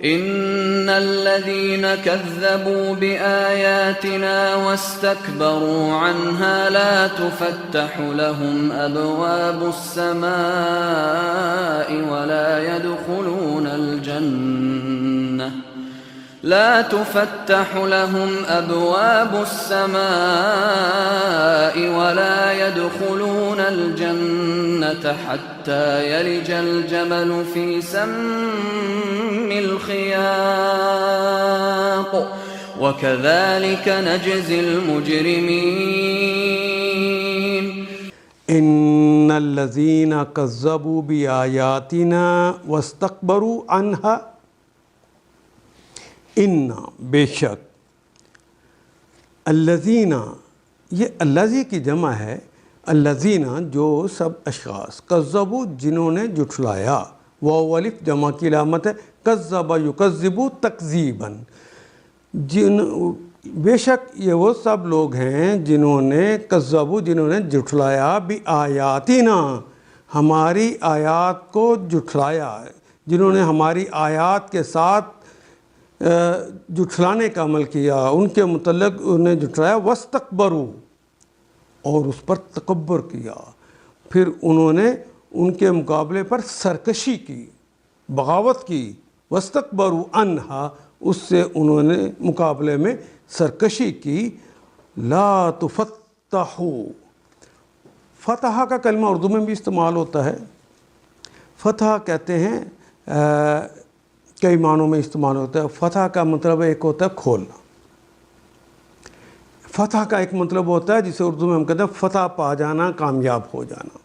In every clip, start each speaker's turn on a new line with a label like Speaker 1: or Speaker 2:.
Speaker 1: ان الذين كذبوا بآياتنا واستكبروا عنها لا تفتح لهم ابواب السماء ولا يدخلون الجنة حتى يلج الجمل في سم الخياط وكذلك نجزي المجرمين
Speaker 2: ان الذين كذبوا بآياتنا واستكبروا عنها ان بے شک الذین، یہ الذی کی جمع ہے، الذین جو سب اشخاص، کذبوا جنہوں نے جھٹلایا، واو الف جمع کی علامت ہے، کذب یکذب تکذیبا، بے شک یہ وہ سب لوگ ہیں جنہوں نے کذبوا جنہوں نے جھٹلایا بآیاتنا ہماری آیات کو جھٹلایا، جنہوں نے ہماری آیات کے ساتھ جھٹلانے کا عمل کیا، ان کے متعلق انہیں جھٹلایا، واستکبروا اور اس پر تکبر کیا، پھر انہوں نے ان کے مقابلے پر سرکشی کی، بغاوت کی، واستکبروا عنہا اس سے انہوں نے مقابلے میں سرکشی کی، لا تفتحوا، فتح کا کلمہ اردو میں بھی استعمال ہوتا ہے، فتح کہتے ہیں کئی معنوں میں استعمال ہوتا ہے، فتح کا مطلب ایک ہوتا ہے کھولنا، فتح کا ایک مطلب ہوتا ہے جسے اردو میں ہم کہتے ہیں فتح پا جانا، کامیاب ہو جانا۔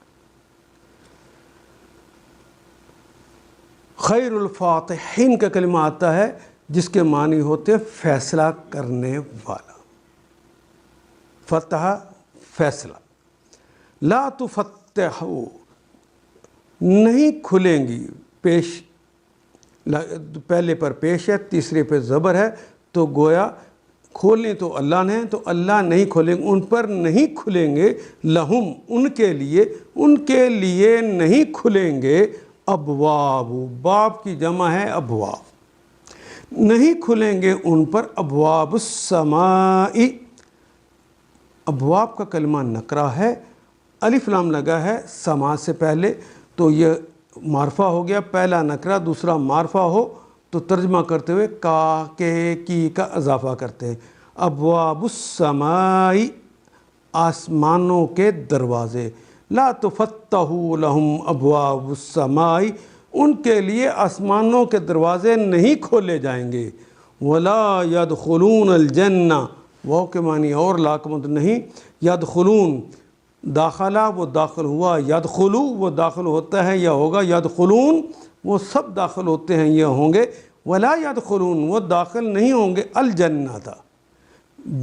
Speaker 2: خیر الفاتحین کا کلمہ آتا ہے جس کے معنی ہوتے ہیں فیصلہ کرنے والا، فتح فیصلہ، لا تفتحوا نہیں کھلیں گی، پیش پہلے پر پیش ہے، تیسرے پہ زبر ہے، تو گویا کھولنے تو اللہ نے، تو اللہ نہیں کھولیں گے، ان پر نہیں کھلیں گے، لہم ان کے لیے نہیں کھلیں گے، ابواب، باب کی جمع ہے ابواب، نہیں کھلیں گے ان پر ابواب السماء، ابواب کا کلمہ نکرہ ہے، الف لام لگا ہے سما سے پہلے، تو یہ معرفہ ہو گیا، پہلا نکرہ دوسرا معرفہ ہو تو ترجمہ کرتے ہوئے کا کے کی کا اضافہ کرتے ہیں، ابواب السماء آسمانوں کے دروازے، لا تفتح لہم ابواب السماء ان کے لیے آسمانوں کے دروازے نہیں کھولے جائیں گے، ولا يدخلون الجنہ، واو کے معنی اور لا کا مطلب نہیں، یدخلون داخلہ وہ داخل ہوا، یدخلو وہ داخل ہوتا ہے یا ہوگا، یدخلون وہ سب داخل ہوتے ہیں یا ہوں گے، ولا یدخلون وہ داخل نہیں ہوں گے، الجنہ تھا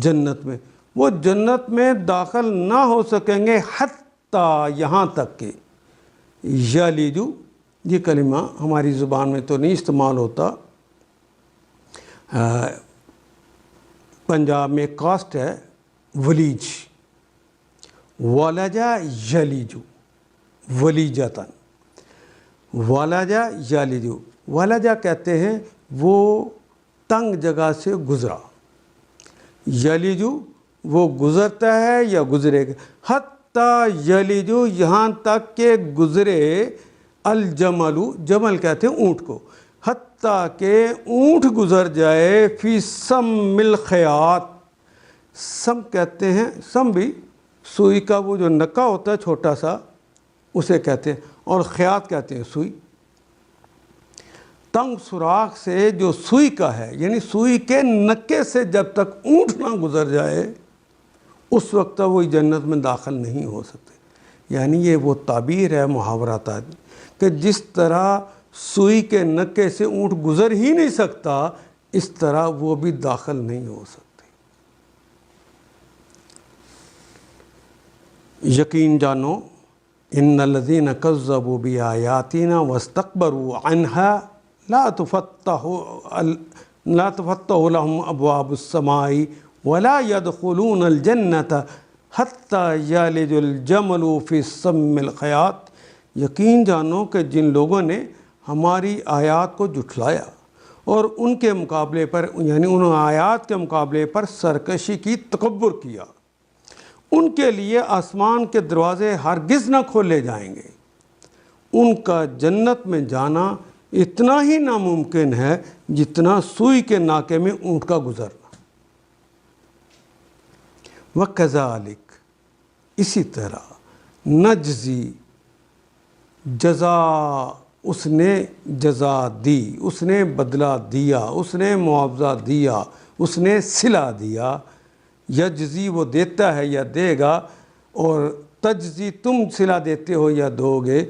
Speaker 2: جنت میں، وہ جنت میں داخل نہ ہو سکیں گے، حتیٰ یہاں تک کہ یلیجو، یہ کلمہ ہماری زبان میں تو نہیں استعمال ہوتا، پنجاب میں ایک کاسٹ ہے ولیج، ولجا یلیجو، ولیجتاً، ولجا یلیجو، ولجا کہتے ہیں وہ تنگ جگہ سے گزرا، یلیجو وہ گزرتا ہے یا گزرے گا، حتیٰ یلیجو یہاں تک کہ گزرے، الجمل جمل کہتے ہیں اونٹ کو، حتیٰ کہ اونٹ گزر جائے، فی سم الخیاط، سم کہتے ہیں، سم بھی سوئی کا وہ جو نکا ہوتا ہے چھوٹا سا اسے کہتے ہیں، اور خیاط کہتے ہیں سوئی، تنگ سوراخ سے جو سوئی کا ہے، یعنی سوئی کے نکے سے جب تک اونٹ نہ گزر جائے اس وقت وہی جنت میں داخل نہیں ہو سکتے، یعنی یہ وہ تعبیر ہے محاورات کہ جس طرح سوئی کے نکے سے اونٹ گزر ہی نہیں سکتا اس طرح وہ بھی داخل نہیں ہو سکتے۔ یقین جانو ان الذین کذبوا بآیاتنا واستکبروا عنہا لا تفتح لهم ابواب السماء ولا يدخلون الجنة حتى يلج الجمل في سم الخياط، یقین جانو کہ جن لوگوں نے ہماری آیات کو جھٹلایا اور ان کے مقابلے پر یعنی ان آیات کے مقابلے پر سرکشی کی تکبر کیا، ان کے لیے آسمان کے دروازے ہرگز نہ کھولے جائیں گے، ان کا جنت میں جانا اتنا ہی ناممکن ہے جتنا سوئی کے ناکے میں اونٹ کا گزرنا۔ وَكَذَلِكَ، اسی طرح، نجزی، جزا، اس نے جزا دی، اس نے بدلہ دیا، اس نے معاوضہ دیا، اس نے صلہ دیا۔ یجزی وہ دیتا ہے یا دے گا، اور تجزی تم صلہ دیتے ہو یا دو گے،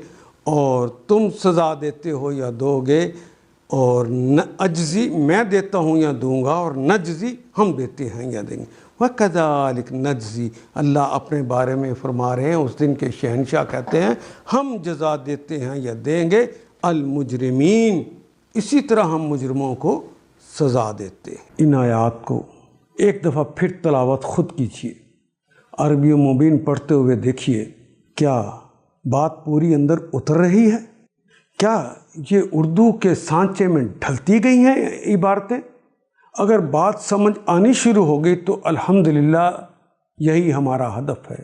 Speaker 2: اور تم سزا دیتے ہو یا دو گے، اور اجزی میں دیتا ہوں یا دوں گا، اور نجزی ہم دیتے ہیں یا دیں گے۔ وَكَذَلِكَ نجزی، اللہ اپنے بارے میں فرما رہے ہیں، اس دن کے شہنشاہ کہتے ہیں ہم جزا دیتے ہیں یا دیں گے المجرمین، اسی طرح ہم مجرموں کو سزا دیتے ہیں۔ ان آیات کو ایک دفعہ پھر تلاوت خود کیجیے، عربی مبین پڑھتے ہوئے دیکھیے، کیا بات پوری اندر اتر رہی ہے؟ کیا یہ اردو کے سانچے میں ڈھلتی گئی ہیں عبارتیں؟ اگر بات سمجھ آنی شروع ہو گئی تو الحمدللہ یہی ہمارا ہدف ہے،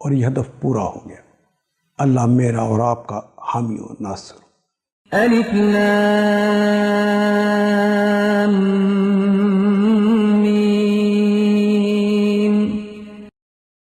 Speaker 2: اور یہ ہدف پورا ہو گیا۔ اللہ میرا اور آپ کا حامی و ناصر۔
Speaker 3: الف لام